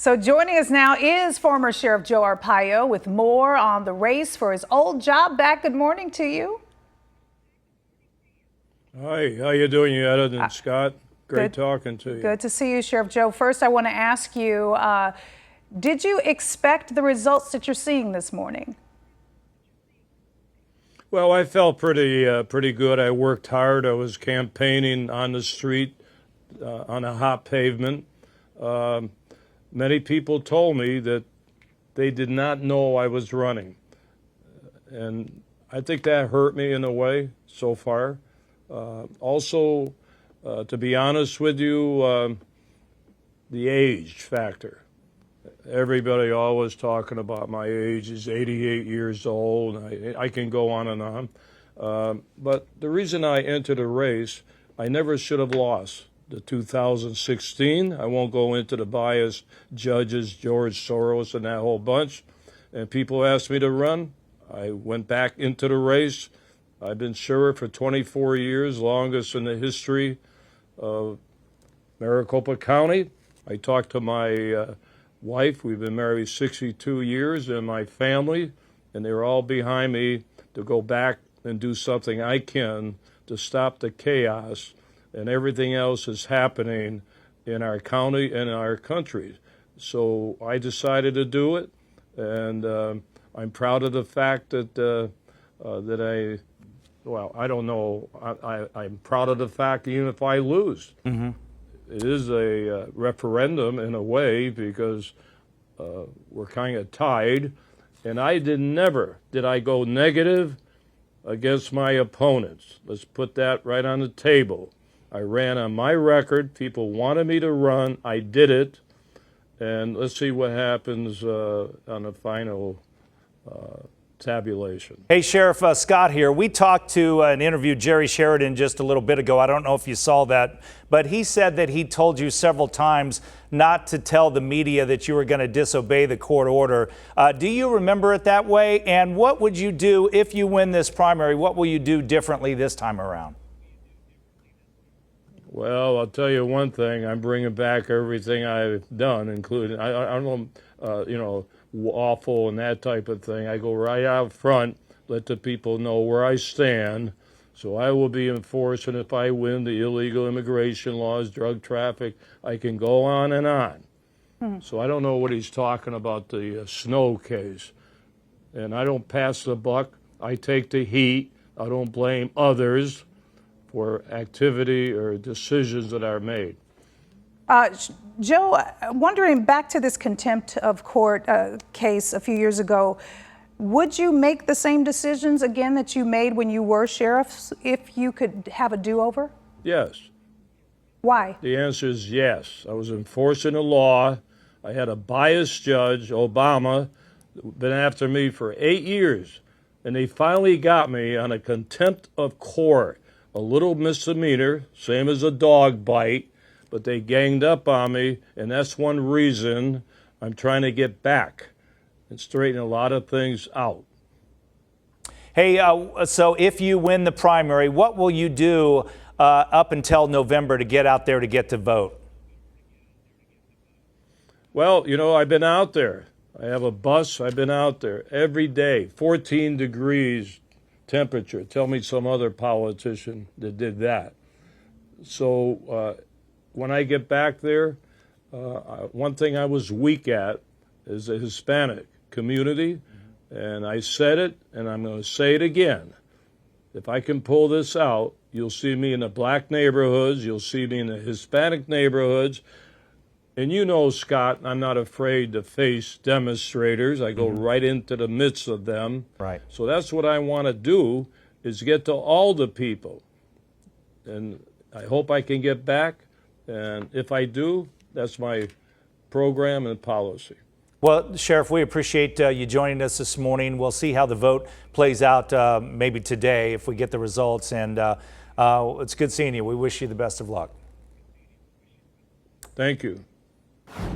So joining us now is former Sheriff Joe Arpaio with more on the race for his old job back. Good morning to you. Hi, how you doing, Edith and Scott? Great talking to you. Good to see you, Sheriff Joe. First, I want to ask you, did you expect the results that you're seeing this morning? Well, I felt pretty good. I worked hard. I was campaigning on the street, on a hot pavement. Many people told me that they did not know I was running. And I think that hurt me in a way so far. Also, to be honest with you, the age factor. Everybody always talking about my age is 88 years old. I can go on and on. But the reason I entered a race, I never should have lost. The 2016, I won't go into the biased judges, George Soros and that whole bunch. And people asked me to run. I went back into the race. I've been sheriff for 24 years, longest in the history of Maricopa County. I talked to my wife. We've been married 62 years, and my family, and they're all behind me to go back and do something I can to stop the chaos and everything else is happening in our county and in our country. So I decided to do it, and I'm proud of the fact that I don't know, I'm proud of the fact even if I lose. Mm-hmm. It is a referendum in a way because we're kind of tied, and never did I go negative against my opponents. Let's put that right on the table. I ran on my record. People wanted me to run. I did it. And let's see what happens on the final tabulation. Hey, Sheriff Scott here. We talked to and interviewed Jerry Sheridan just a little bit ago. I don't know if you saw that, but he said that he told you several times not to tell the media that you were going to disobey the court order. Do you remember it that way? And what would you do if you win this primary? What will you do differently this time around? Well, I'll tell you one thing. I'm bringing back everything I've done, including, I don't know, awful and that type of thing. I go right out front, let the people know where I stand. So I will be enforcing, if I win, the illegal immigration laws, drug traffic. I can go on and on. Mm-hmm. So I don't know what he's talking about, the snow case. And I don't pass the buck. I take the heat. I don't blame others for activity or decisions that are made. Joe, wondering back to this contempt of court case a few years ago, would you make the same decisions again that you made when you were sheriff if you could have a do-over? Yes. Why? The answer is yes. I was enforcing the law. I had a biased judge, Obama, been after me for 8 years, and they finally got me on a contempt of court. A little misdemeanor, same as a dog bite, but they ganged up on me, and that's one reason I'm trying to get back and straighten a lot of things out. Hey, so if you win the primary, what will you do up until November to get out there to get to vote? Well, you know, I've been out there. I have a bus. I've been out there every day, 14 degrees temperature. Tell me some other politician that did that. So when I get back there, one thing I was weak at is the Hispanic community, and I said it, and I'm going to say it again. If I can pull this out, you'll see me in the black neighborhoods, you'll see me in the Hispanic neighborhoods, and you know, Scott, I'm not afraid to face demonstrators. I go right into the midst of them. Right. So that's what I want to do, is get to all the people. And I hope I can get back. And if I do, that's my program and policy. Well, Sheriff, we appreciate you joining us this morning. We'll see how the vote plays out maybe today if we get the results. And it's good seeing you. We wish you the best of luck. Thank you.